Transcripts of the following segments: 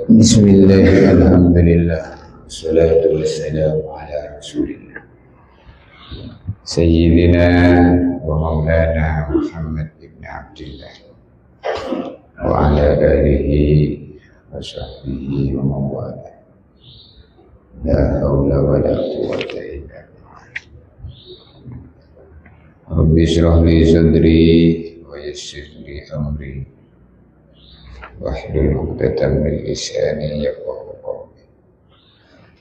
Bismillah, alhamdulillah, wassalatu wassalamu ala rasulillah Sayyidina wa maulana Muhammad ibn Abdillah wa ala alihi wa sahbihi wa mawala. La hawla wa la quwwata illa billah. Rabbi shrah li sadri wa yassir li amri wahlul 'uqdatam min lisani yafqahu qawli.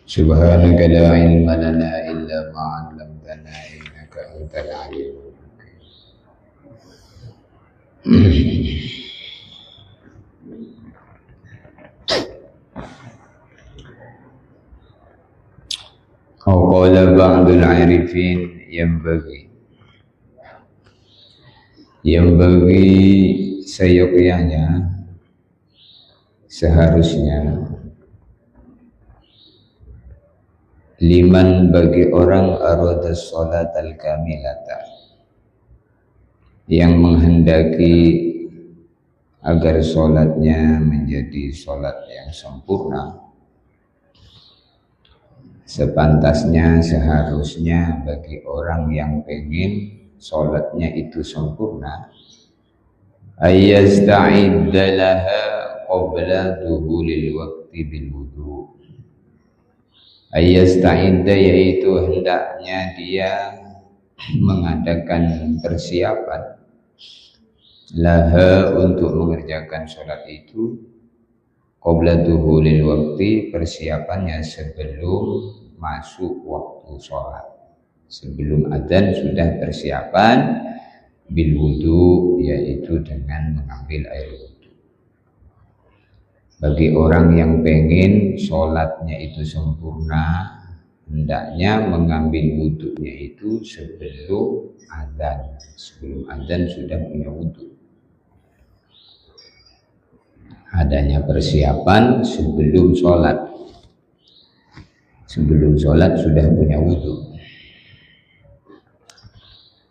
Subhanaka la ilma lana illa ma 'allamtana innaka antal 'alimul hakim. Qala ba'dul 'arifin yang bagi seyogyanya seharusnya liman bagi orang arada sholat al-kamilata yang menghendaki agar sholatnya menjadi sholat yang sempurna, sepantasnya seharusnya bagi orang yang pengen sholatnya itu sempurna ayyasta'idda laha qabla duhulil waqti bil wudu. Ayyasta'idda yaitu hendaknya dia mengadakan persiapan laha untuk mengerjakan sholat itu qabla duhulil waqti, persiapannya sebelum masuk waktu sholat, sebelum adzan sudah persiapan bil wudu, yaitu dengan mengambil air wudu. Bagi orang yang pengen sholatnya itu sempurna, hendaknya mengambil wudunya itu sebelum adzan. Sebelum adzan sudah punya wudu. Adanya persiapan sebelum sholat. Sebelum sholat sudah punya wudu.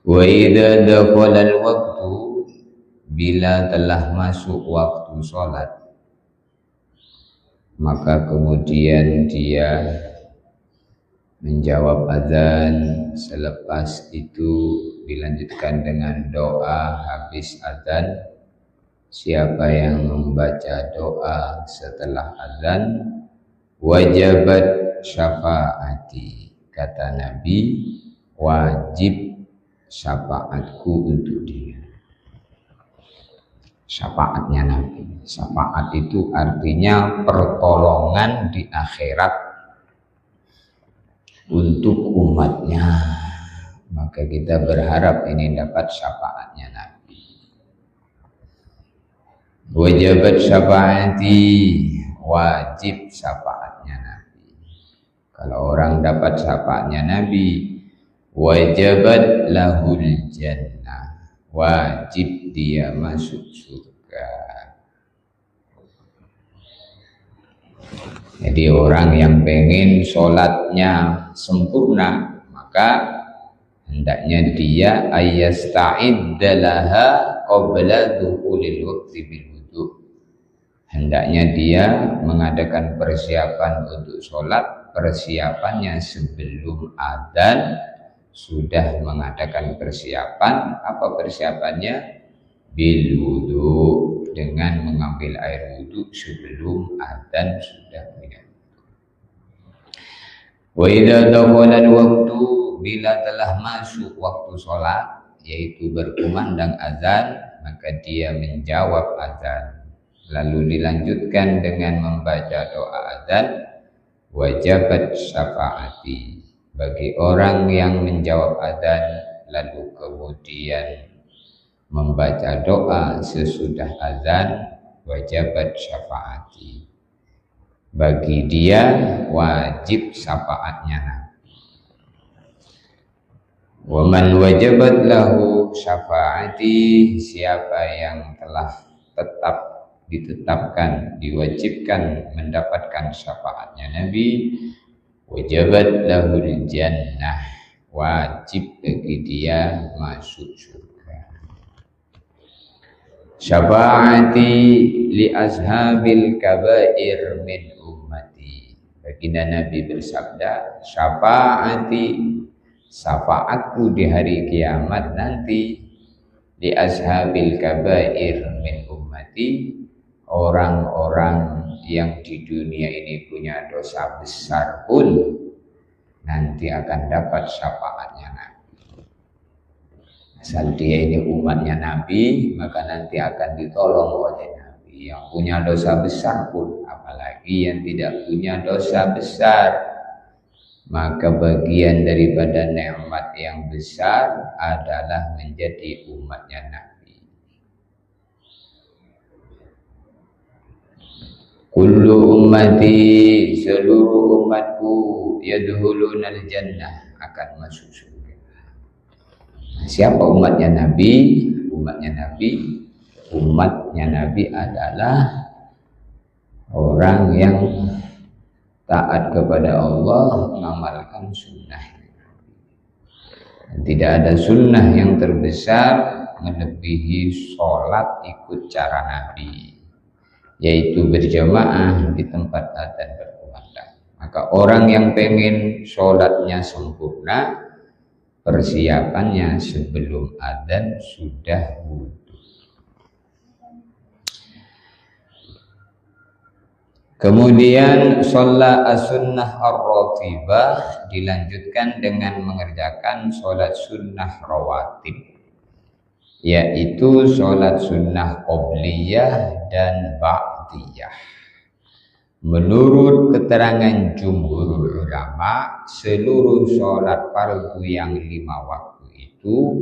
Wa idza dakhala al-waqtu, bila telah masuk waktu sholat, maka kemudian dia menjawab azan, selepas itu dilanjutkan dengan doa habis azan. Siapa yang membaca doa setelah azan, wajabat syafaati, kata Nabi, wajib syafaatku untuk dia. Syafaatnya Nabi. Syafaat itu artinya pertolongan di akhirat untuk umatnya. Maka kita berharap ini dapat syafaatnya Nabi. Wajibat syafaati, wajib syafaatnya Nabi. Kalau orang dapat syafaatnya Nabi, wajibat lahul jannah, wajib dia masuk surga. Jadi orang yang pengen sholatnya sempurna, maka hendaknya dia ayyasta'idda laha qabla dukhulil waqti bil wudu. Hendaknya dia mengadakan persiapan untuk sholat, persiapannya sebelum adzan sudah mengadakan persiapan. Apa persiapannya? Bil wudu, dengan mengambil air wudu sebelum adzan sudah punya. Wa idza dakhala al-waqtu, bila telah masuk waktu sholat, yaitu berkumandang azan, maka dia menjawab azan, lalu dilanjutkan dengan membaca doa azan, wajibat syafaati. Bagi orang yang menjawab azan lalu kemudian membaca doa sesudah azan, wajibat syafaati. Bagi dia wajib syafaatnya Nabi. Wa man wajabat lahu syafaati, siapa yang telah ditetapkan, diwajibkan mendapatkan syafaatnya Nabi, wajibat lahul jannah, wajib bagi dia masuk surga. syafaati li ashabil kabair min ummati. Baginda Nabi bersabda, syafaati, syafaatku di hari kiamat nanti, li ashabil kabair min ummati, orang-orang yang di dunia ini punya dosa besar pun nanti akan dapat syafaatnya Nabi. Asal dia ini umatnya Nabi, maka nanti akan ditolong oleh Nabi. Yang punya dosa besar pun, apalagi yang tidak punya dosa besar, maka bagian daripada nikmat yang besar adalah menjadi umatnya Nabi. Kullu ummati, seluruh umatku, yadkhulunal jannah, akan masuk surga. Siapa umatnya Nabi? Umatnya Nabi, umatnya Nabi adalah orang yang taat kepada Allah, mengamalkan sunnah. Tidak ada sunnah yang terbesar melebihi sholat ikut cara Nabi, yaitu berjamaah di tempat adzan berkumandang. Maka orang yang pengen sholatnya sempurna, persiapannya sebelum adzan sudah wudhu. Kemudian sholat as-sunnah ar-ratibah dilanjutkan dengan mengerjakan sholat sunnah rawatib, yaitu sholat sunnah qobliyah dan ba'diyah. Menurut keterangan jumhur ulama, seluruh sholat fardu yang 5 waktu itu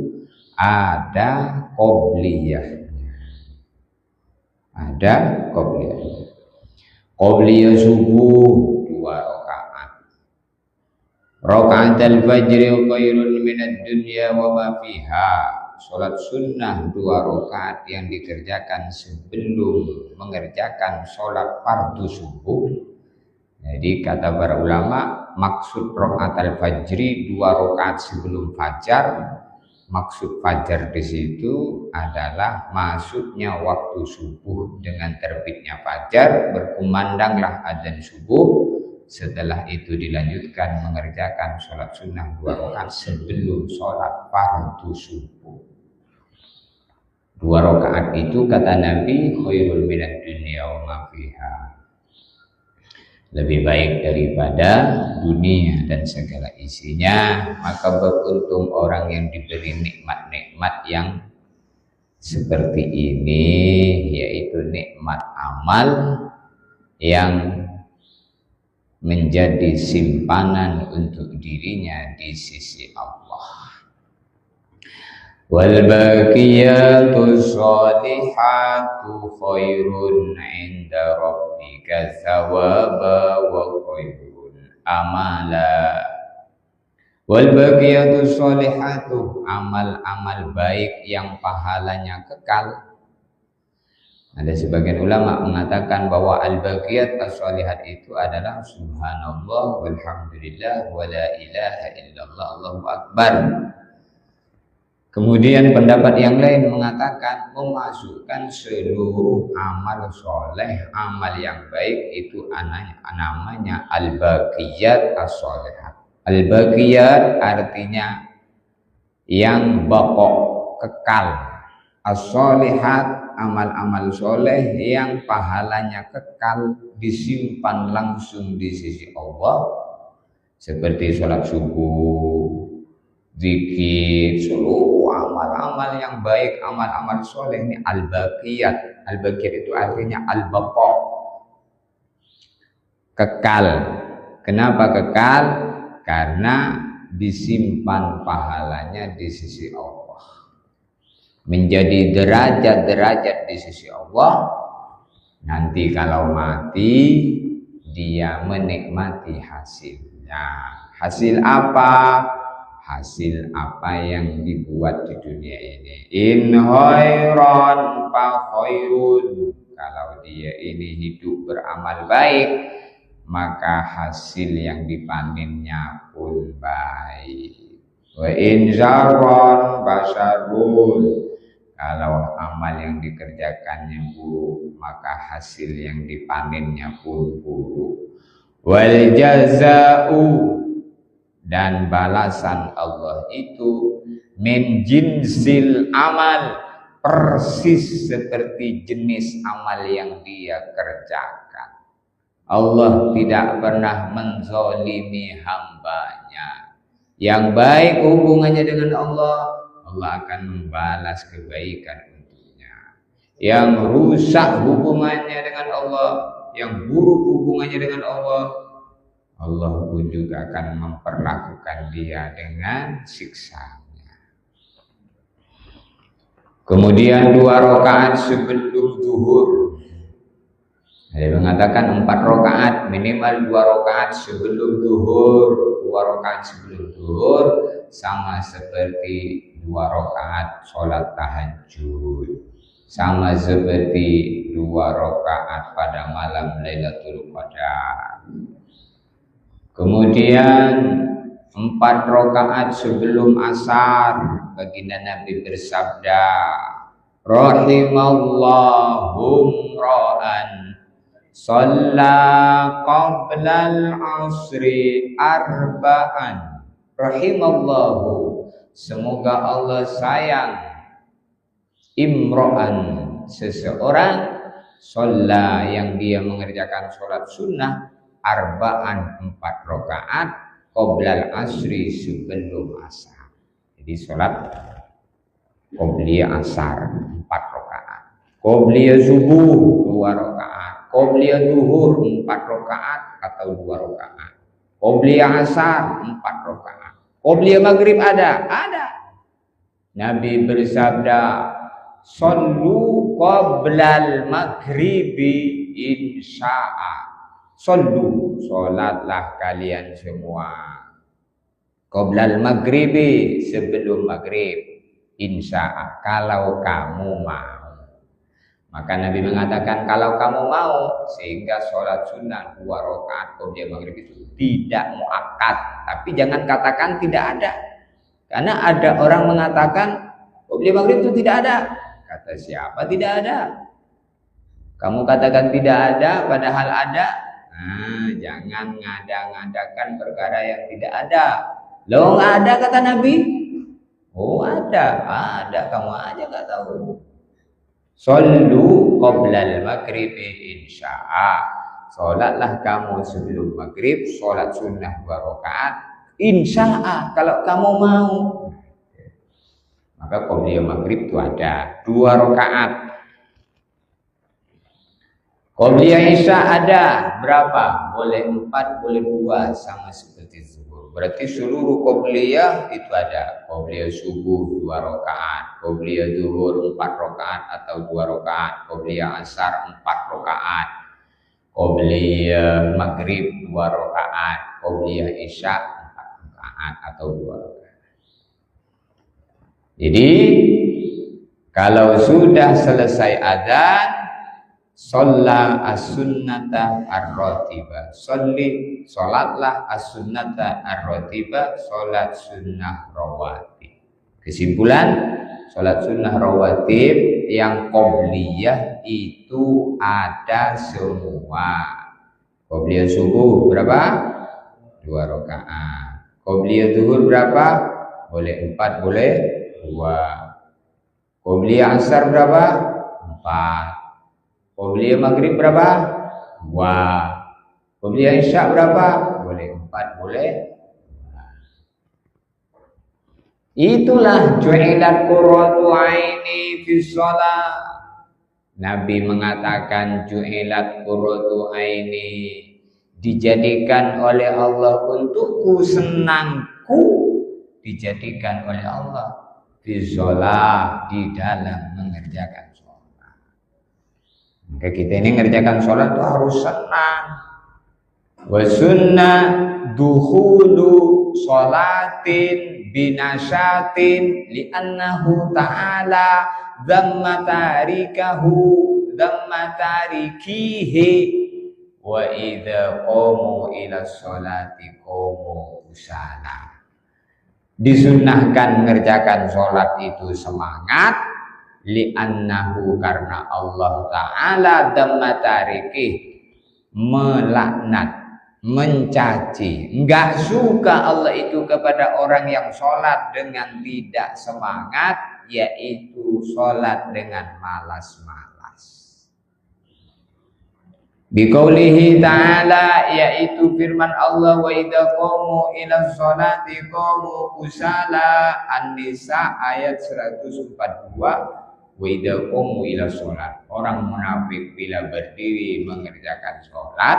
ada qobliyahnya. Ada qobliyahnya. Qobliyah subuh 2 rakaat. Rakaat al-fajri khairun minad dunya wa ma fiha. Sholat sunnah 2 rakaat yang dikerjakan sebelum mengerjakan sholat fardu subuh. Jadi kata para ulama, maksud rakaat al-fajri 2 rakaat sebelum fajar. Maksud fajar di situ adalah masuknya waktu subuh dengan terbitnya fajar, berkumandanglah adzan subuh. Setelah itu dilanjutkan mengerjakan sholat sunnah 2 rakaat sebelum sholat fardu subuh. 2 rakaat itu kata Nabi khairul minad dunya wa ma fiha, lebih baik daripada dunia dan segala isinya. Maka beruntung orang yang diberi nikmat-nikmat yang seperti ini, yaitu nikmat amal yang menjadi simpanan untuk dirinya di sisi Allah. Wal baqiyatus sholihatu khairun 'inda rabbika thawaba wa khairun amala. Wal baqiyatus sholihatu, amal-amal baik yang pahalanya kekal. Ada sebagian ulama mengatakan bahwa al-baqiyat as-sholihat itu adalah subhanallah walhamdulillah wa la ilaha illallah Allahu akbar. Kemudian pendapat yang lain mengatakan memasukkan seluruh amal soleh, amal yang baik itu namanya al-baqiyat as-sholihat. Al-baqiyat artinya yang baqo, kekal. As-sholihat, amal-amal soleh yang pahalanya kekal, disimpan langsung di sisi Allah, seperti sholat subuh, zikir, seluruh amal-amal yang baik, amal-amal soleh ini al-baqiyat. Al-baqiyat itu artinya al-baqa, kekal. Kenapa kekal? Karena disimpan pahalanya di sisi Allah, menjadi derajat-derajat di sisi Allah. Nanti kalau mati dia menikmati hasilnya. Hasil apa? Hasil apa yang dibuat di dunia ini. In khairan fa khairun, kalau dia ini hidup beramal baik, maka hasil yang dipanennya pun baik. Wa in syarran fa syarrun, Kalau amal yang dikerjakannya buruk, maka hasil yang dipanennya pun buruk. Wal jaza'u, dan balasan Allah itu min jinsil amal, persis seperti jenis amal yang dia kerjakan. Allah tidak pernah menzalimi hambanya. Yang baik hubungannya dengan Allah, Allah akan membalas kebaikan untuknya. Yang rusak hubungannya dengan Allah, yang buruk hubungannya dengan Allah, Allah pun juga akan memperlakukan dia dengan siksanya. Kemudian 2 rakaat sebelum zuhur. Dia mengatakan 4 rakaat, minimal 2 rakaat sebelum zuhur. 2 rakaat sebelum zuhur sama seperti 2 rakaat sholat tahajud, sama seperti 2 rakaat pada malam Lailatul Qadar. Kemudian 4 rakaat sebelum asar, baginda Nabi bersabda, rahimallahum ra'an shalla qablal asri arba'an. Rahimallahu, semoga Allah sayang, imro'an, seseorang, sholat yang dia mengerjakan sholat sunnah, arba'an 4 rakaat, qoblal asri sebelum asar. Jadi sholat qobliyah asar 4 rakaat, qobliyah subuh 2 rakaat, qobliyah zuhur 4 rakaat atau 2 rakaat, qobliyah asar 4 rakaat. Qobliyah maghrib ada. Nabi bersabda, sallu qoblal maghribi insya'a. Sallu, sholatlah kalian semua, qoblal maghribi, sebelum maghrib, insya'a, kalau kamu mau. Maka Nabi mengatakan kalau kamu mau, sehingga sholat sunnah 2 rakaat qobliyah maghrib itu tidak muakkad. Tapi jangan katakan tidak ada, karena ada orang mengatakan qobliyah maghrib itu tidak ada. Kata siapa tidak ada? Kamu katakan tidak ada padahal ada. Nah, jangan ngada-ngadakan perkara yang tidak ada. Loh, nggak ada kata Nabi. Oh ada, kamu aja nggak tahu. Sallu qoblal maghribi insya'a. Sholatlah kamu sebelum maghrib, sholat sunnah 2 rakaat, insya'a, kalau kamu mau. Maka qobliyah maghrib itu ada 2 rakaat. Qobliyah isya ada berapa? Boleh 4, boleh 2, sama seperti zuhur. Berarti seluruh qobliyah itu ada. Qobliyah subuh 2 rakaat, qobliyah zuhur 4 rakaat atau 2 rakaat, qobliyah asar 4 rakaat, qobliyah maghrib 2 rakaat, qobliyah isya 4 rakaat atau 2 rakaat. Jadi kalau sudah selesai adzan, sholat as-sunnata ar-ratibah, sholatlah as-sunnata ar-ratibah, sholat sunnah rawatib. Kesimpulan, sholat sunnah rawatib yang qobliyah itu ada semua. Qobliyah subuh berapa? 2 rakaat. Qobliyah zuhur berapa? Boleh 4, boleh 2. Qobliyah asar berapa? 4. Qobliyah maghrib berapa? 2. Qobliyah isya berapa? Boleh 4, boleh 2. Itulah ju'ilat qurratu aini fi shalah. Nabi mengatakan ju'ilat qurratu aini, dijadikan oleh Allah untukku senangku, dijadikan oleh Allah fi shalah, di dalam mengerjakan. Maka kita ini ngerjakan sholat itu harus senang. Wa sunnah dukhulu sholatin binasyatin li'annahu ta'ala dhamma tarikihi wa idha qamu ila sholati qamu usala. Disunnahkan mengerjakan sholat itu semangat, li'annahu karena Allah Ta'ala damma tarikih melaknat, mencaci, enggak suka Allah itu kepada orang yang sholat dengan tidak semangat, yaitu sholat dengan malas-malas. Biqaulihi ta'ala, yaitu firman Allah, wa idza qamu ila sholati qamu kusala. An-Nisa ayat 142. Wa idza qamu ila sholat, orang munafik bila berdiri mengerjakan sholat,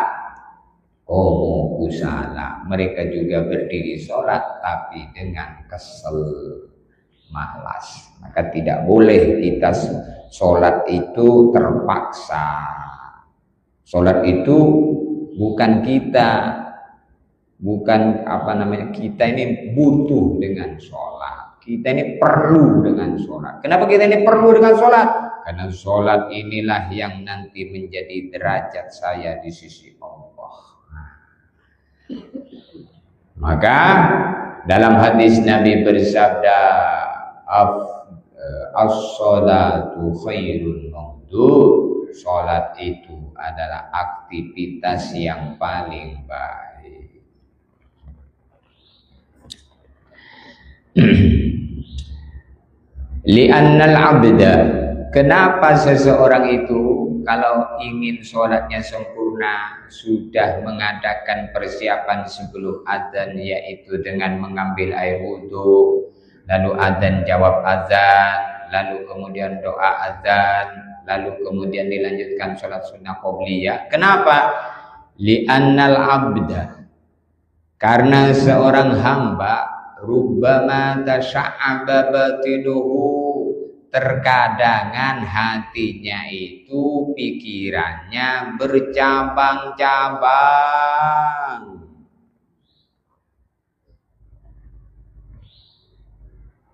qamu kusala, mereka juga berdiri sholat tapi dengan kesel, malas. Maka tidak boleh kita sholat itu terpaksa. Sholat itu bukan kita, bukan kita ini butuh dengan sholat. Kita ini perlu dengan sholat. Kenapa kita ini perlu dengan sholat? Karena sholat inilah yang nanti menjadi derajat saya di sisi Allah. Maka dalam hadis Nabi bersabda, as-sholatu khairun mawdu'. Sholat itu adalah aktivitas yang paling baik. Li'annal abda, kenapa seseorang itu kalau ingin sholatnya sempurna sudah mengadakan persiapan sebelum adzan, yaitu dengan mengambil air wudhu, lalu adzan jawab adzan, lalu kemudian doa adzan, lalu kemudian dilanjutkan sholat sunnah qobliyah. Kenapa? Li'annal abda, karena seorang hamba rubbama tasya'aba batinuhu, terkadangan hatinya itu pikirannya bercabang-cabang.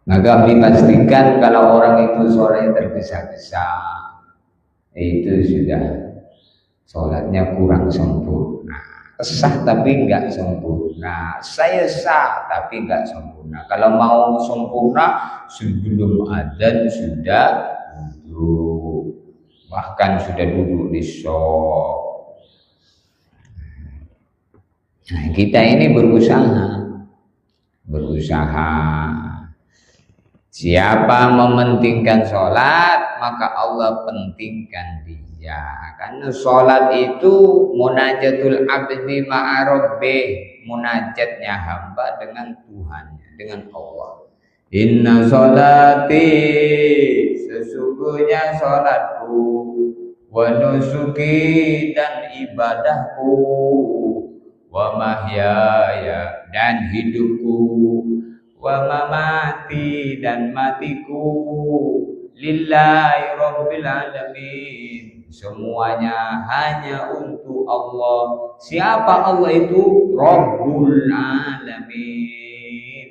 Maka dipastikan kalau orang itu sholatnya tergesa-gesa, itu sudah sholatnya kurang sempurna. Sah tapi enggak sempurna. Saya sah tapi enggak sempurna. Kalau mau sempurna sebelum adzan sudah duduk, bahkan sudah duduk di syok. Nah, kita ini berusaha. Siapa mementingkan sholat, maka Allah pentingkan dia. Karena sholat itu munajatul abdi ma'arabbih, munajatnya hamba dengan Tuhannya, dengan Allah. Inna sholati, sesungguhnya sholatku, wa nusuki, dan ibadahku, wa mahyaya, dan hidupku, wa mamati, dan matiku, lillahi rabbil alamin, semuanya hanya untuk Allah. Siapa Allah itu? Rabbul alamin,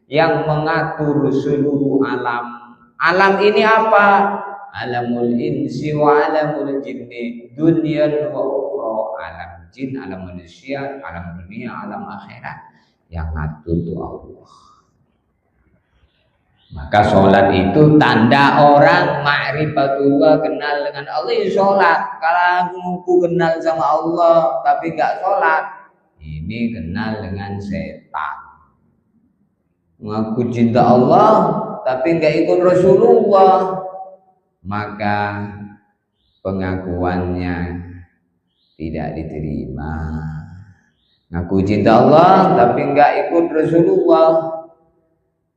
yang mengatur seluruh alam. Alam ini apa? Alamul insi wa alamul jinni, dunia wa ukhra. Alam jin, alam manusia, alam dunia, alam akhirat. Yang ngatur itu Allah. Maka sholat itu tanda orang ma'rifatullah, kenal dengan Allah, ya sholat. Kalau aku kenal sama Allah tapi nggak sholat, ini kenal dengan setan. Mengaku cinta Allah tapi nggak ikut Rasulullah, maka pengakuannya tidak diterima. Ngaku cinta Allah tapi nggak ikut Rasulullah,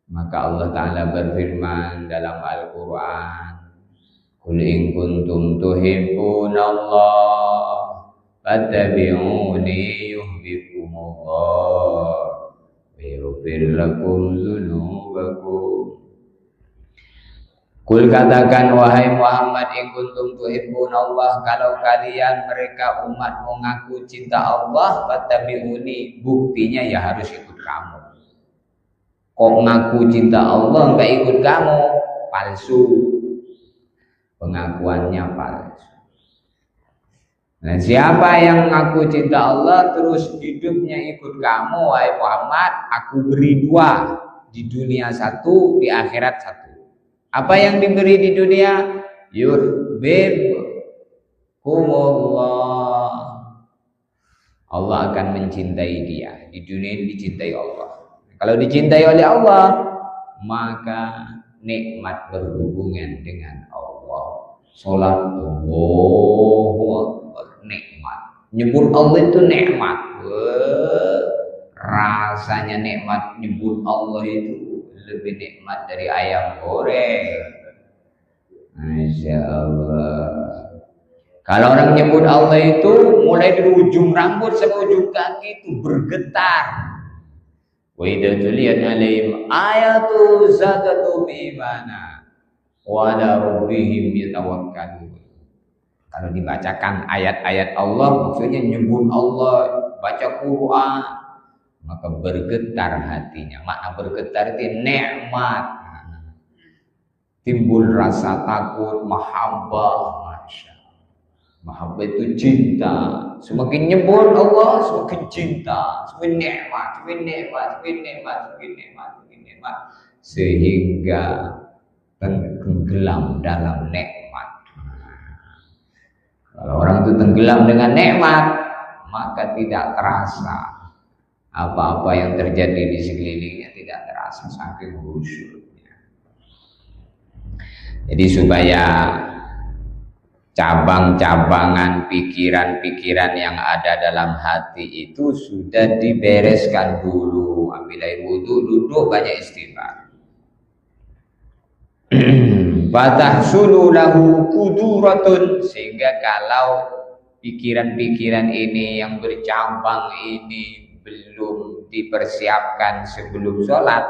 maka Allah Ta'ala berfirman dalam Al-Quran, Qul in kuntum tuhibbunallah fattabi'uni yuhbibkumullah wa yaghfir lakum dzunubakum. Qul, katakan wahai Muhammad, in kuntum tuhibbunallah, kalau kalian mereka umat mengaku cinta Allah, fattabi'uni, buktinya ya harus ikut kamu. Kok ngaku cinta Allah enggak ikut kamu, palsu, pengakuannya palsu. Nah, siapa yang ngaku cinta Allah terus hidupnya ikut kamu, wahai Muhammad, aku beri 2, di dunia 1, di akhirat 1. Apa yang diberi di dunia? Yuhibbukumullah. Allah akan mencintai dia. Di dunia ini dicintai Allah. Kalau dicintai oleh Allah, maka nikmat berhubungan dengan Allah. Salat Allahu Akbar, nikmat. Nyebut Allah itu nikmat. Rasanya nikmat nyebut Allah itu lebih nikmat dari ayam goreng. Masya Allah. Kalau orang nyebut Allah itu mulai dari ujung rambut sampai ujung kaki itu bergetar. Wa idza tuliyat alaihim ayatu zadatu imana wa ala rabbihim yatawakkalun. Kalau dibacakan ayat-ayat Allah, maksudnya nyebut Allah, baca Quran, maka bergetar hatinya. Makna bergetar itu nikmat. Timbul rasa takut, mahabbah. Mahabbah itu cinta. Semakin nyebut Allah, semakin cinta, semakin nikmat, semakin nikmat, semakin nikmat, semakin nikmat, semakin nikmat, sehingga tenggelam dalam nikmat. Kalau orang itu tenggelam dengan nikmat, maka tidak terasa apa-apa yang terjadi di sekelilingnya, tidak terasa saking khusyuknya. Jadi supaya cabang-cabangan pikiran-pikiran yang ada dalam hati itu sudah dibereskan dulu. Ambil air wudhu, duduk, banyak istighfar. Fatahsulu lahu kuduratun, sehingga kalau pikiran-pikiran ini yang bercabang ini belum dipersiapkan sebelum sholat,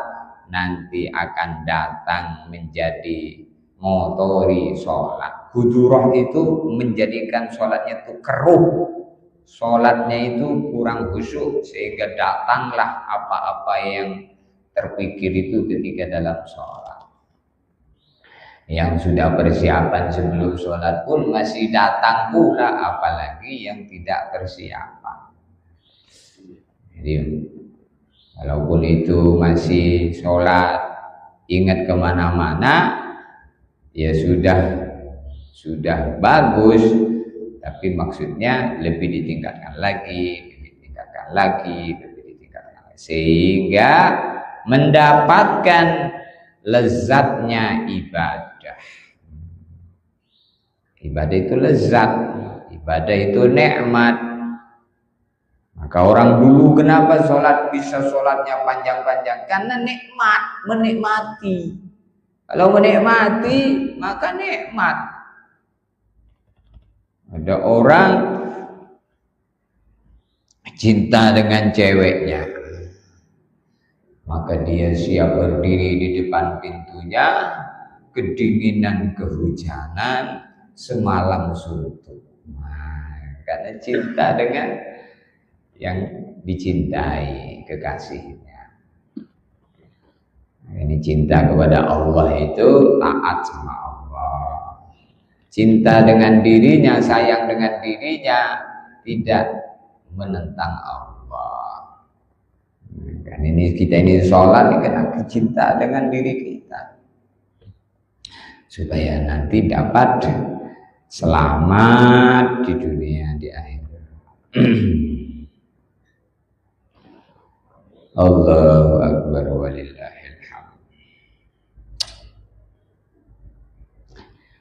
nanti akan datang menjadi motori sholat. Kudurah itu menjadikan sholatnya itu keruh, sholatnya itu kurang khusyuk, sehingga datanglah apa-apa yang terpikir itu ketika dalam sholat. Yang sudah persiapan sebelum sholat pun masih datang pula, apalagi yang tidak persiapan. Jadi walaupun itu masih sholat, ingat kemana-mana, ya sudah bagus, tapi maksudnya lebih ditingkatkan lagi, sehingga mendapatkan lezatnya ibadah. Ibadah itu lezat, ibadah itu nikmat. Maka orang dulu kenapa sholat bisa sholatnya panjang-panjang? Karena nikmat, menikmati. Kalau menikmati, maka nikmat. Ada orang cinta dengan ceweknya, maka dia siap berdiri di depan pintunya, kedinginan kehujanan, semalam suntuk. Karena cinta dengan yang dicintai, kekasihnya. Ini cinta kepada Allah itu taat sama Allah. Cinta dengan dirinya, sayang dengan dirinya, tidak menentang Allah. Kan ini kita ini sholat ini kan cinta dengan diri kita, supaya nanti dapat selamat di dunia, di akhirat. Allahu Akbar walillahil hamd.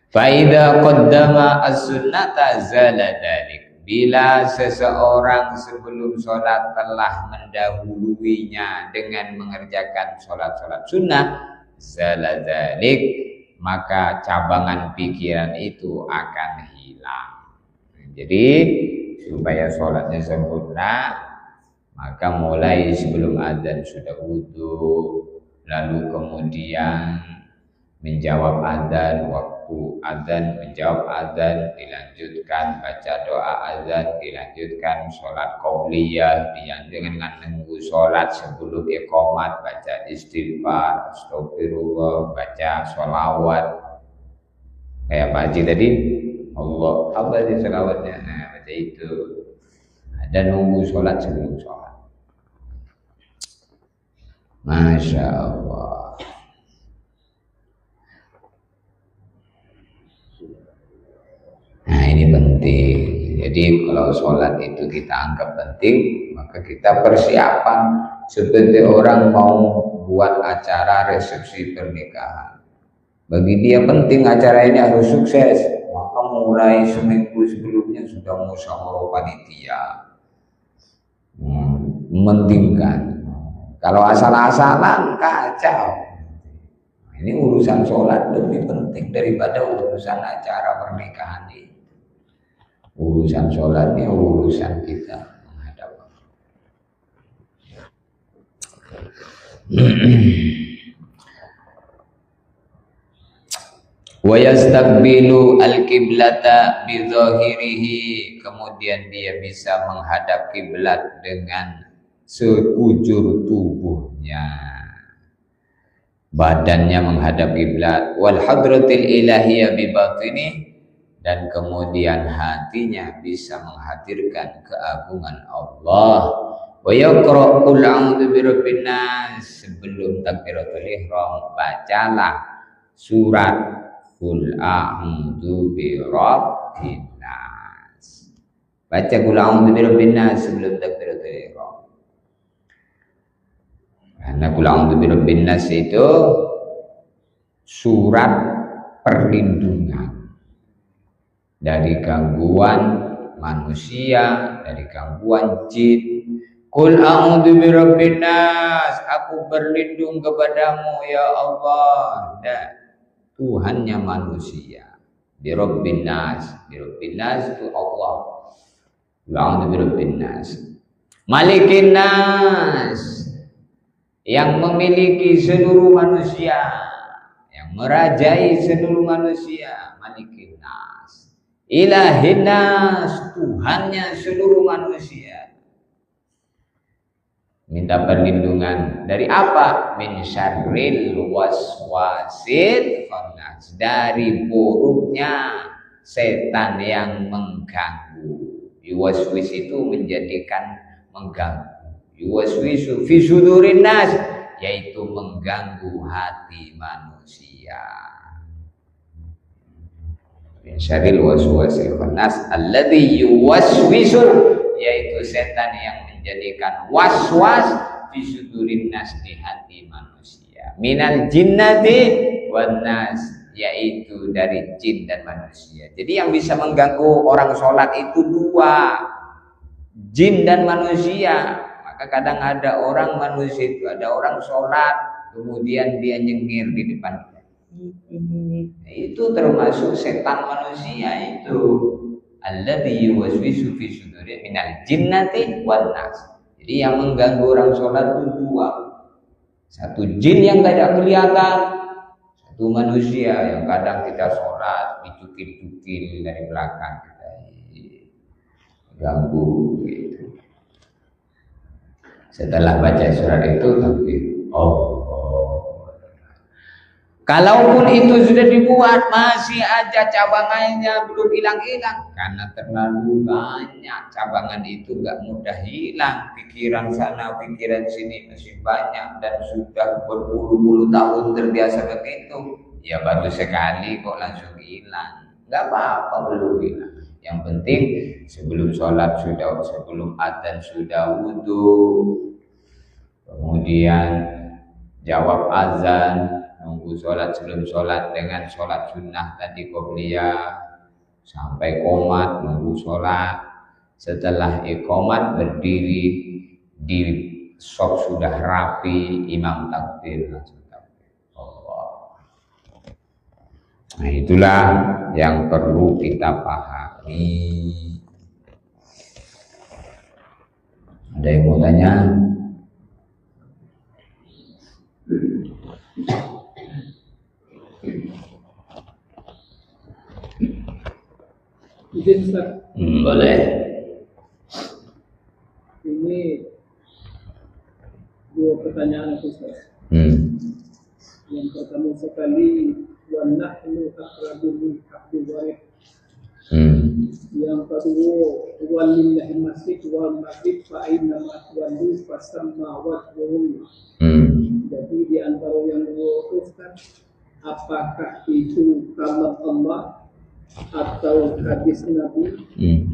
Fa idza qaddama as-sunnata zala dzalik. Bila seseorang sebelum sholat telah mendahuluinya dengan mengerjakan sholat-sholat sunnah, zala dzalik, maka cabangan pikiran itu akan hilang. Jadi supaya sholatnya sempurna, maka mulai sebelum adzan sudah wudu, lalu kemudian menjawab adzan, waktu adzan menjawab adzan, dilanjutkan baca doa adzan, dilanjutkan sholat qauliyah, dilanjutkan dengan nunggu sholat sebelum iqamat, baca istighfar, astagfirullah, baca sholawat. Kayak Pak Haji tadi, Allah apa sih sholawatnya? Nah, baca itu. Dan nunggu sholat sebelum sholat. Masya Allah. ini penting. Jadi kalau sholat itu kita anggap penting, maka kita persiapan seperti orang mau buat acara resepsi pernikahan. Bagi dia penting acara ini harus sukses, maka mulai seminggu sebelumnya sudah musyawarah panitia, mementingkan. Kalau asal-asalan kacau. Ini urusan sholat lebih penting daripada urusan acara pernikahan ini. Urusan sholatnya urusan kita menghadap Allah. Wa yastaqbilu al-qiblata bi dhahirihi, kemudian dia bisa menghadap kiblat dengan sekujur tubuhnya. Badannya menghadap kiblat, wal hadratil ilahiyah bi batini, dan kemudian hatinya bisa menghadirkan keagungan Allah. Wa yaqra qul a'udzu birabbin nas, sebelum takbiratul ihram bacalah surat qul a'udzu birabbin nas. Baca qul a'udzu birabbin nas sebelum takbiratul ihram. Karena qul a'udzu birabbin nas itu surat perlindungan dari gangguan manusia, dari gangguan jin. Qul a'udzu birabbin nas, aku berlindung kepadamu ya Allah, dan Tuhannya manusia. Birabbin nas, birabbin nas itu Allah. Qul a'udzu birabbin nas. Malikin nas, yang memiliki seluruh manusia, yang merajai seluruh manusia. Malikin nas, ilahin nas, Tuhannya seluruh manusia. Minta perlindungan dari apa? Min syarril waswasil khannas, dari buruknya setan yang mengganggu. Yuwaswis itu menjadikan mengganggu. Yuwaswisu fi sudurin nas, yaitu mengganggu hati manusia. Min syarril waswasil khannas alladzi yuwaswisu, yaitu setan yang menjadikan waswas fi sudurin nas, di hati manusia. Minal jinnati wan nas, yaitu dari jin dan manusia. Jadi yang bisa mengganggu orang sholat itu dua, jin dan manusia. Kadang ada orang manusia itu, ada orang sholat kemudian dia nyengir di depan, itu termasuk setan manusia itu. Alladzi yuwaswisu fi suduri minal jinnati wan nas. Jadi yang mengganggu orang sholat itu dua, satu jin yang tidak kelihatan, satu manusia yang kadang kita sholat dicukil-cukil dari belakang, kita ganggu gitu. Setelah baca surat itu takbir. Kalaupun itu sudah dibuat, masih aja cabangannya belum hilang-hilang, karena terlalu banyak cabangan itu nggak mudah hilang. Pikiran sana, pikiran sini masih banyak dan sudah berpuluh-puluh tahun terbiasa begitu. Ya baru sekali kok langsung hilang. Nggak apa-apa belum hilang. Yang penting sebelum sholat sudah, sebelum adzan sudah wudu, kemudian jawab azan, nunggu sholat sebelum sholat dengan sholat sunnah tadi qobliyah, sampai qomat nunggu sholat. Setelah iqomat berdiri di shaf sudah rapi, imam takbir langsung takbir Allah. Nah itulah yang perlu kita pahami. Ada yang mau tanya? Izin Ustaz. Boleh. Ini dua pertanyaan Ustaz. Yang pertama sekali, wa nahnu aqrabu min haqqi warid. Yang kedua, walillahi masjid wal maghrib fa aina ma tuwallu fasamma wajhuhu. Jadi di antara yang dua Ustaz, apakah itu kalam Allah atau hadis Nabi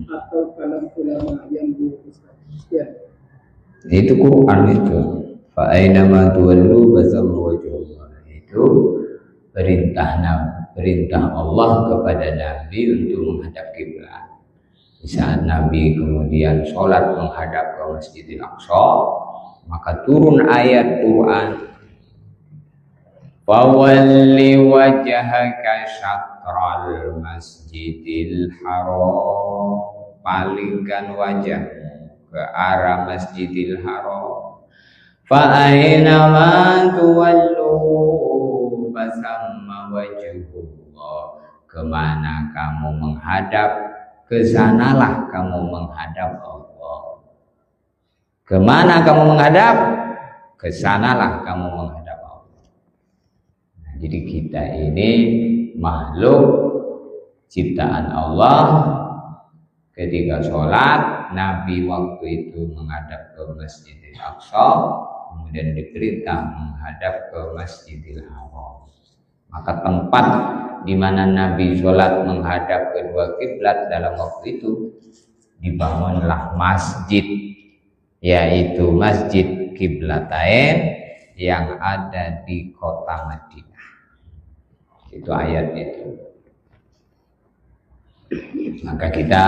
atau kalam ulama yang diluruskan. Ya. Itu Quran itu. Fa aina ma tuwallu fasamma wajhullah. Itu perintah Allah kepada Nabi untuk menghadap kiblat. Di saat Nabi kemudian sholat menghadap ke Masjidil Aqsa, maka turun ayat Quran, fawalli wajhaka syatral masjidil haram, palingkan wajahmu ke arah Masjidil Haram, fa aina ma tuwallu fasamma wajhullah, kemana kamu menghadap, kesanalah kamu menghadap Allah. Kemana kamu menghadap, kesanalah kamu menghadap Allah. Nah, jadi kita ini makhluk ciptaan Allah. Ketika sholat, Nabi waktu itu menghadap ke Masjidil Aqsa, kemudian diperintah menghadap ke Masjidil Haram. Maka tempat di mana Nabi sholat menghadap kedua kiblat dalam waktu itu, dibangunlah masjid, yaitu Masjid Qiblatain yang ada di kota Madinah. Itu ayat itu. Maka kita,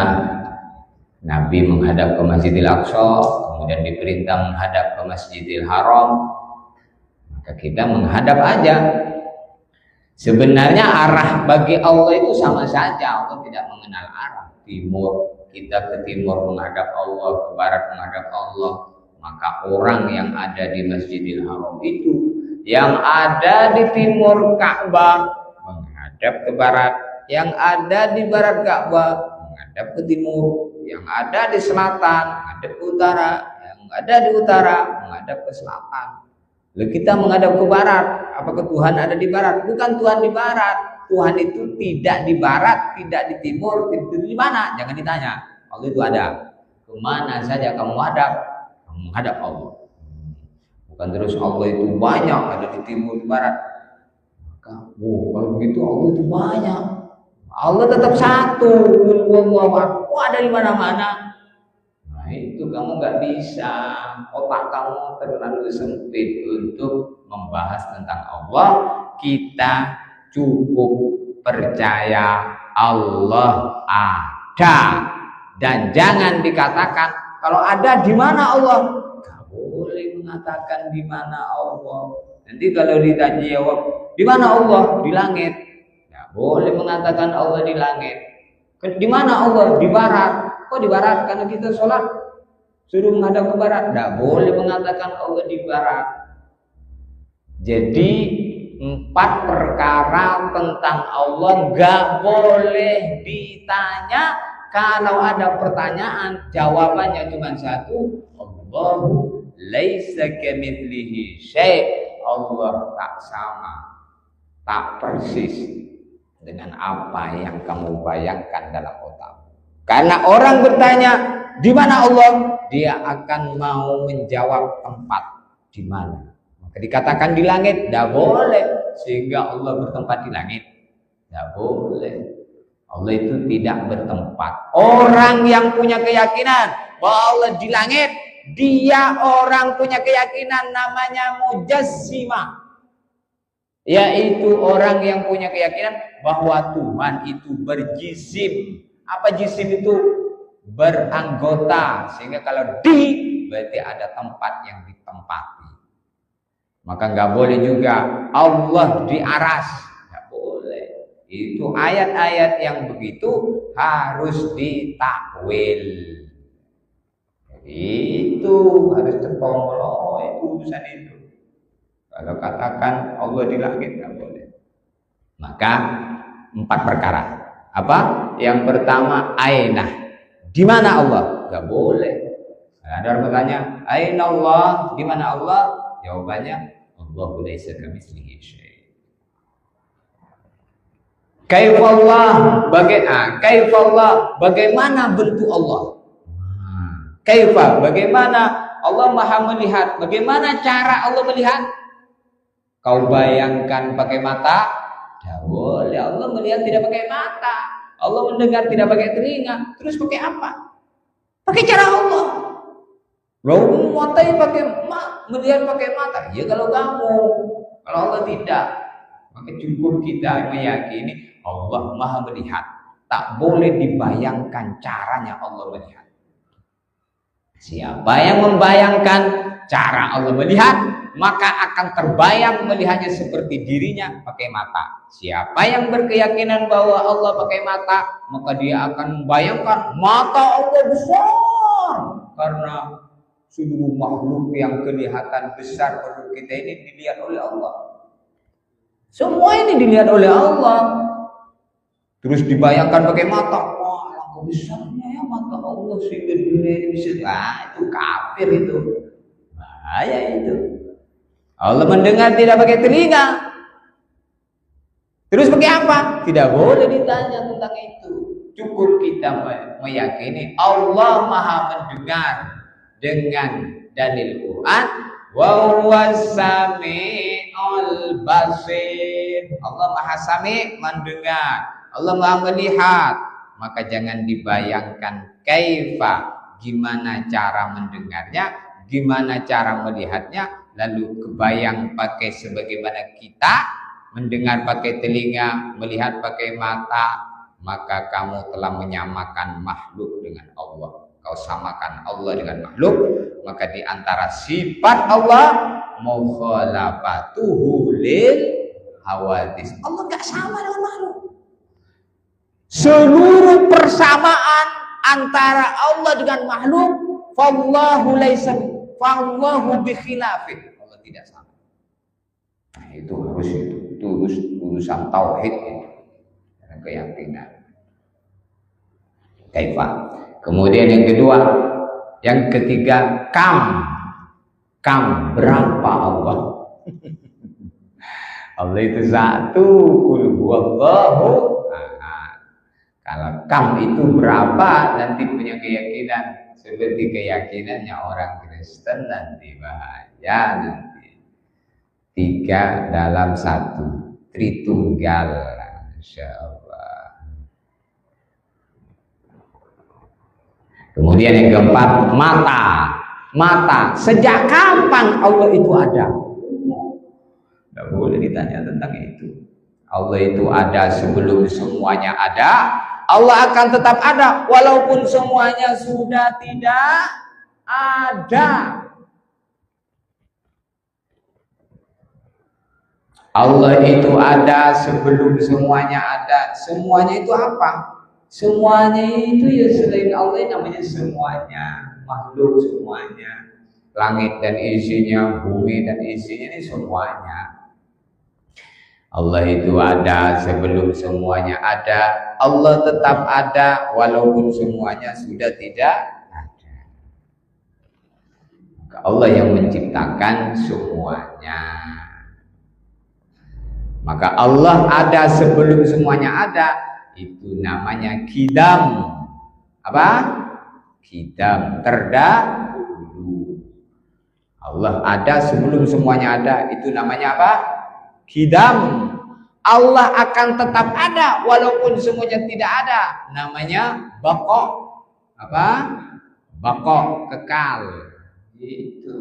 Nabi menghadap ke Masjidil Aqsa, kemudian diperintah menghadap ke Masjidil Haram, maka kita menghadap aja. Sebenarnya arah bagi Allah itu sama saja. Allah tidak mengenal arah. Timur, kita ke timur menghadap Allah, ke barat menghadap Allah. Maka orang yang ada di Masjidil Haram itu, yang ada di timur Ka'bah menghadap ke barat, yang ada di barat Ka'bah menghadap ke timur, yang ada di selatan menghadap ke utara, yang ada di utara menghadap ke selatan. Lalu kita menghadap ke barat, apakah Tuhan ada di barat? Bukan Tuhan di barat. Tuhan itu tidak di barat, tidak di timur, tidak di mana? Jangan ditanya. Allah itu ada. Kemana saja kamu hadap, kamu menghadap Allah. Bukan terus Allah itu banyak, ada di timur, di barat. Maka, kalau begitu Allah itu banyak. Allah tetap satu. Allah ada di mana-mana. Nah itu kamu nggak bisa, otak kamu terlalu sempit untuk membahas tentang Allah. Kita cukup percaya Allah ada, dan jangan dikatakan kalau ada di mana Allah. Gak boleh mengatakan di mana Allah. Nanti kalau ditanya jawab di mana Allah, di langit. Gak boleh mengatakan Allah di langit. Di mana Allah? Di barat. Kok di barat? Karena kita sholat suruh menghadap ke barat. Tidak boleh mengatakan Allah di barat. Jadi 4 perkara tentang Allah nggak boleh ditanya. Kalau ada pertanyaan, jawabannya cuma satu. Allahu laisa kamitslihi syai'. Allah tak sama, tak persis dengan apa yang kamu bayangkan dalam otak. Karena orang bertanya, di mana Allah? Dia akan mau menjawab tempat di mana. Maka dikatakan di langit, tidak boleh. Sehingga Allah bertempat di langit, tidak boleh. Allah itu tidak bertempat. Orang yang punya keyakinan bahwa Allah di langit, dia orang punya keyakinan namanya mujassimah. Yaitu orang yang punya keyakinan bahwa Tuhan itu berjisim. Apa jisim itu? Beranggota. Sehingga kalau di, berarti ada tempat yang ditempati. Maka nggak boleh juga Allah di aras. Nggak boleh. Itu ayat-ayat yang begitu harus ditakwil. Itu harus terponglo, itu urusan itu. Kalau katakan Allah di langit nggak boleh. Maka 4 perkara. Apa? Yang pertama, aina. Di mana Allah? Gak boleh. Ada orang bertanya, aina Allah? Di mana Allah? Jawabannya, Allahu laisa kamitslihi syai'. Kaifallah? Bagaimana bentuk Allah? Kaifa? Bagaimana Allah Maha melihat? Bagaimana cara Allah melihat? Kau bayangkan pakai mata? Tidak boleh. Allah melihat tidak pakai mata. Allah mendengar tidak pakai telinga, terus pakai apa? Pakai cara Allah. Lalu melihat pakai mata. Ya kalau kamu, kalau Allah tidak, maka cukup kita meyakini Allah Maha melihat. Tak boleh dibayangkan caranya Allah melihat. Siapa yang membayangkan cara Allah melihat, maka akan terbayang melihatnya seperti dirinya pakai mata. Siapa yang berkeyakinan bahwa Allah pakai mata, maka dia akan membayangkan mata Allah besar. Karena seluruh makhluk yang kelihatan besar pada kita ini dilihat oleh Allah. Semua ini dilihat oleh Allah. Terus dibayangkan pakai mata. Wah, langkah besarnya ya mata Allah sehingga dunia ini bisa. Itu kafir itu. Bahaya itu. Allah mendengar tidak pakai telinga. Terus pakai apa? Tidak boleh ditanya tentang itu. Cukup kita meyakini Allah Maha mendengar dengan dalil Quran. Wa huwas sami'ul basir. Allah Maha Sami, mendengar. Allah Maha melihat. Maka jangan dibayangkan kaifa, gimana cara mendengarnya, gimana cara melihatnya, lalu kebayang pakai sebagaimana kita mendengar pakai telinga, melihat pakai mata, maka kamu telah menyamakan makhluk dengan Allah. Kau samakan Allah dengan makhluk, maka di antara sifat Allah mukhalafatuhu lil hawadis. Allah enggak sama dengan makhluk. Seluruh persamaan antara Allah dengan makhluk, fallahu laisa fallahu bi khilafih. Allah tidak sama. Nah, itu harus urusan tauhid dan keyakinan. Kaifa. Kemudian yang kedua, yang ketiga, kam berapa Allah? Allah itu satu, qul huwallahu. Kalau kam itu berapa, nanti punya keyakinan seperti keyakinannya orang Kristen, nanti bahaya nanti. 3 dalam 1, Tritunggal, Masya Allah. Kemudian yang keempat, mata. Sejak kapan Allah itu ada? Tidak boleh ditanya tentang itu. Allah itu ada sebelum semuanya ada. Allah akan tetap ada walaupun semuanya sudah tidak ada. Allah itu ada sebelum semuanya ada. Semuanya itu apa? Semuanya itu ya selain Allah namanya semuanya. Makhluk semuanya. Langit dan isinya, bumi dan isinya, ini semuanya. Allah itu ada sebelum semuanya ada. Allah tetap ada walaupun semuanya sudah tidak ada. Maka Allah yang menciptakan semuanya. Maka Allah ada sebelum semuanya ada. Itu namanya kidam. Apa? Kidam, terdahulu. Allah ada sebelum semuanya ada. Itu namanya apa? Kidam. Allah akan tetap ada walaupun semuanya tidak ada. Namanya baqo. Apa? Baqo, kekal. Itu.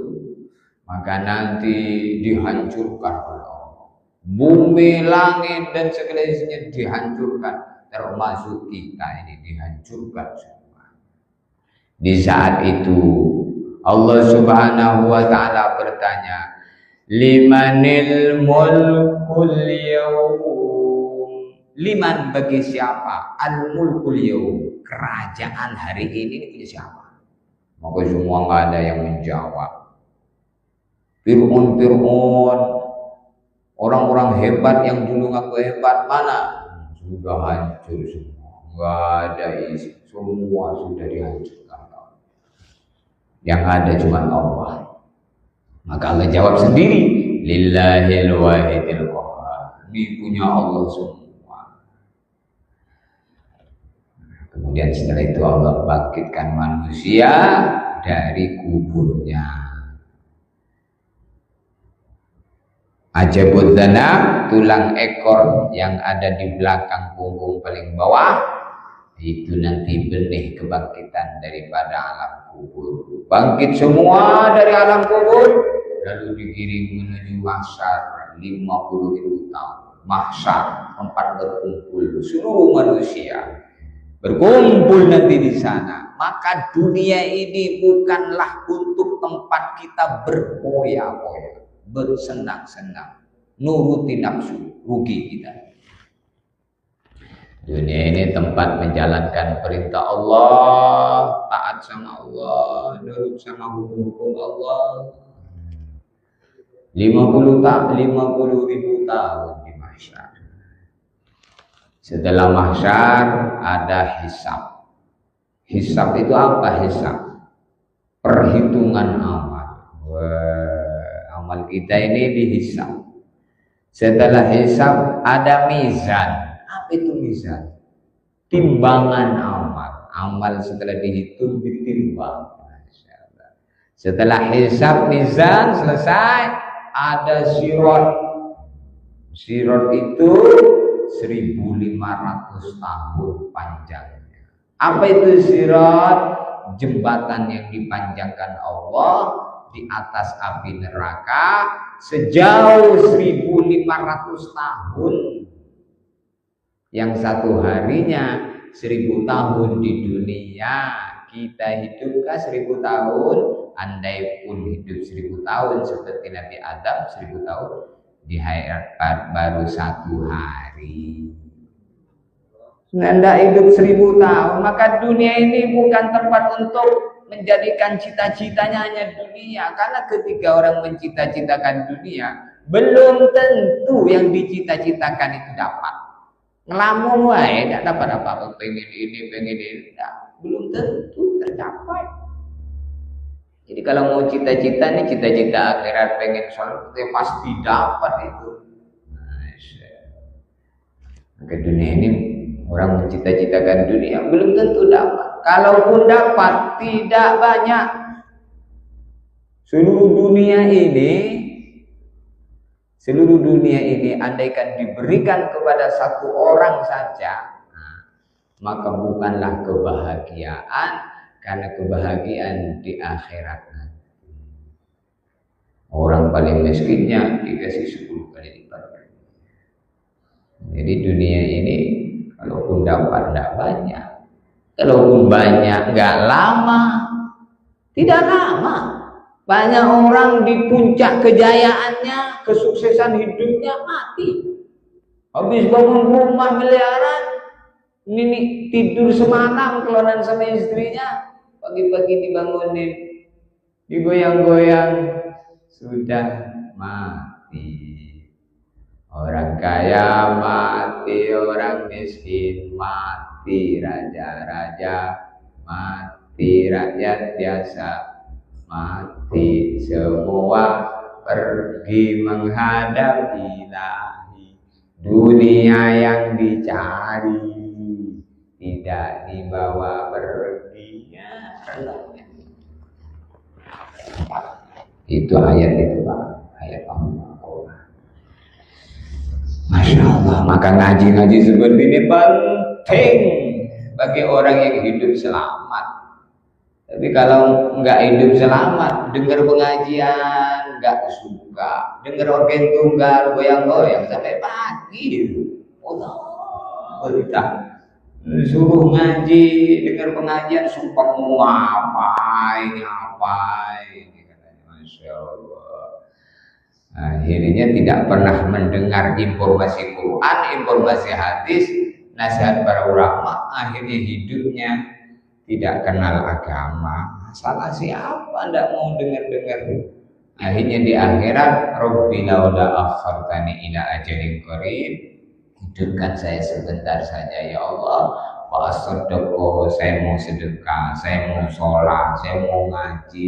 Maka nanti dihancurkan oleh Allah. Bumi, langit dan segala isinya dihancurkan, termasuk kita ini dihancurkan semua. Di saat itu Allah Subhanahu wa taala bertanya, limanil mulkul yawm. Liman bagi siapa? Al mulkul yawm. Kerajaan hari ini punya siapa? Maka semua nggak ada yang menjawab. Fir'aun, orang-orang hebat yang dulu ngaku hebat mana? Sudah hancur semua. Nggak ada isi. Semua sudah dihancurkan. Yang ada cuma Allah. Maka Allah jawab sendiri, lillahil wahidil qahhar. Ini punya Allah semua. Kemudian setelah itu Allah bangkitkan manusia dari kuburnya. Ajabud dzanab, tulang ekor yang ada di belakang punggung paling bawah, Itu nanti benih kebangkitan daripada alam kubur. Bangkit semua dari alam kubur, lalu digiring menuju mahsyar 50.000 tahun. Mahsyar, tempat berkumpul seluruh manusia. Berkumpul nanti di sana. Maka dunia ini bukanlah untuk tempat kita berpoya-poya, bersenang-senang, nuruti nafsu, rugi kita. Dunia ini tempat menjalankan perintah Allah, taat sama Allah, nurut sama hukum-hukum Allah. 50.000 tahun di mahsyar. Setelah mahsyar ada hisab. Hisab itu apa hisab? Perhitungan amal. Amal kita ini dihisab. Setelah hisab ada mizan. Apa itu mizan? Timbangan amal. Amal setelah dihitung ditimbang. Setelah hisab mizan selesai, ada sirat. Sirat itu 1.500 tahun panjangnya. Apa itu sirat? Jembatan yang dipanjangkan Allah di atas api neraka sejauh 1.500 tahun. Yang satu harinya 1.000 tahun di dunia. Kita hidupkan 1.000 tahun, andai pun hidup 1.000 tahun seperti Nabi Adam 1.000 tahun, di akhirat baru 1 hari. Anda hidup 1.000 tahun, maka dunia ini bukan tempat untuk menjadikan cita-citanya hanya dunia. Karena ketika orang mencita-citakan dunia, belum tentu yang dicita-citakan itu dapat. Ngelamun wae tidak dapat apa-apa, pengen ini, belum tentu tercapai. Jadi kalau mau cita-cita nih, cita-cita akhirat pengen surga pasti dapat itu. Maka dunia ini orang mencita-citakan dunia belum tentu dapat. Kalaupun dapat tidak banyak. Seluruh dunia ini andaikan diberikan kepada satu orang saja, maka bukanlah kebahagiaan, karena kebahagiaan di akhirat nanti. Orang paling miskinnya dikasih 10 kali lipat. Jadi dunia ini kalaupun dapat tidak banyak, kalaupun banyak nggak lama, tidak lama. Banyak orang di puncak kejayaannya, kesuksesan hidupnya mati. Habis bangun rumah miliaran, ini tidur semalam kelonan sama istrinya, pagi-pagi dibangunin, digoyang-goyang, sudah mati. Orang kaya mati, orang miskin mati, raja-raja mati, rakyat biasa mati, semua pergi menghadap Ilahi. Dunia yang dicari tidak dibawa pergi. Itu ayat itu Pak, ayat Allah. Masya Allah, maka ngaji-ngaji seperti ini penting bagi orang yang hidup selamat. Tapi kalau nggak hidup selamat, dengar pengajian nggak suka, dengar organ tunggal goyang-goyang sampai pagi. Allah, suruh ngaji, dengar pengajian sumpah mau ngapain, Masya Allah. Akhirnya tidak pernah mendengar informasi Quran, informasi hadis, nasihat para ulama. Akhirnya hidupnya tidak kenal agama. Salah siapa tidak mau dengar-dengar. Akhirnya di akhirat, Rabbi laula akhartani ila ajalin qarib, hidupkan saya sebentar saja ya Allah. Wa asaddaqo, saya mau sedekah, saya mau sholat, saya mau ngaji.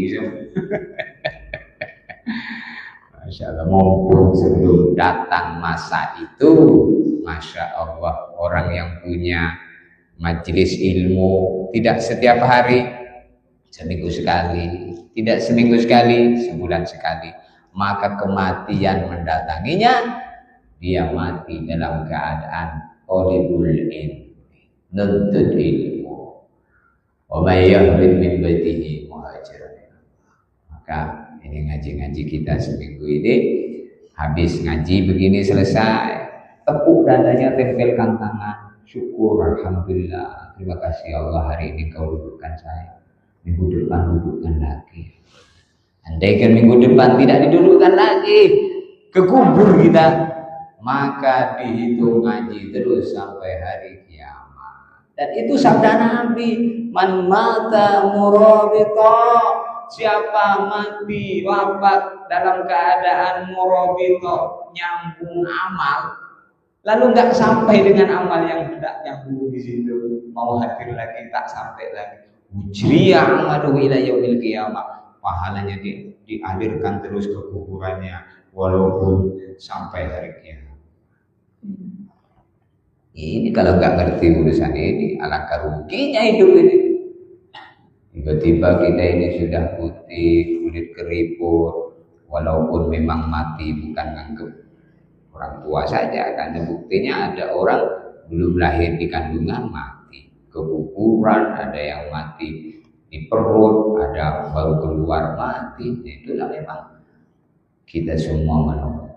Masya Allah, mumpung sebelum datang masa itu, Masya Allah, orang yang punya majelis ilmu tidak setiap hari, seminggu sekali, tidak seminggu sekali, sebulan sekali, maka kematian mendatanginya, dia mati dalam keadaan talibul ilmi, nuntut ilmu. Wa may yahrid min baitihi muhajiran. Maka ini ngaji-ngaji kita seminggu ini, habis ngaji begini selesai, tepuk dadanya, tempelkan tangan, syukur, alhamdulillah, terima kasih Allah hari ini kau dudukkan saya, minggu depan dudukkan lagi. Andaikan minggu depan tidak didudukkan lagi, kekubur kita, maka dihitung ngaji terus sampai hari kiamat. Dan itu sabda Nabi, man mata murabita, siapa mati wafat dalam keadaan murabita, nyambung amal, lalu nggak sampai dengan amal yang tidak nyambung di situ, mau hadir lagi tak sampai lagi, ujriya amalu ila yaumil qiyamah, pahalanya dialirkan terus ke kuburannya walaupun sampai hari kiamat. Ini kalau nggak ngerti urusan ini, alangkah ruginya hidup ini. Tiba-tiba kita ini sudah putih, kulit keriput, walaupun memang mati bukan nganggep orang tua saja, karena buktinya ada orang belum lahir di kandungan mati keguguran, ada yang mati di perut, ada baru keluar mati. Itulah memang kita semua menunggu.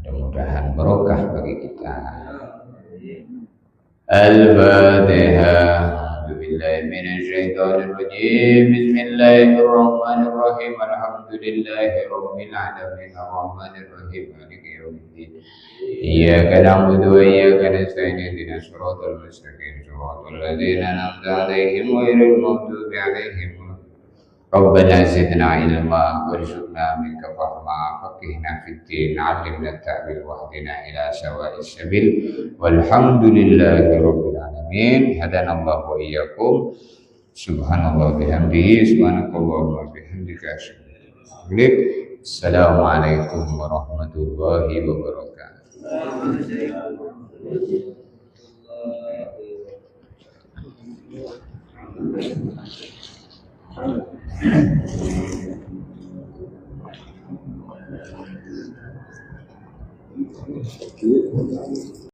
Mudah-mudahan barokah bagi kita. Al-Fatihah. Billahi minasyaitonir rajim. Bismillahirrahmanirrahim. Alhamdulillahi rabbil alamin. Arrahmanir rahim. Maliki yaumiddin. Iyyaka na'budu wa iyyaka nasta'in. Ihdinas siratal mustaqim. Siratal ladzina an'amta 'alaihim ghairil maghdubi 'alaihim. Rabbana zidna ilma warzuqna minka fahma faqihna fid din 'allimna at-ta'wil wahdina ila sawa'is sabil walhamdulillahi rabbil alamin. Hadanallahu wa iyyakum. Subhanallah bihamdihi subhanakallahumma bihamdika asyhadu an la ilaha illa anta. Assalamualaikum warahmatullahi wabarakatuh.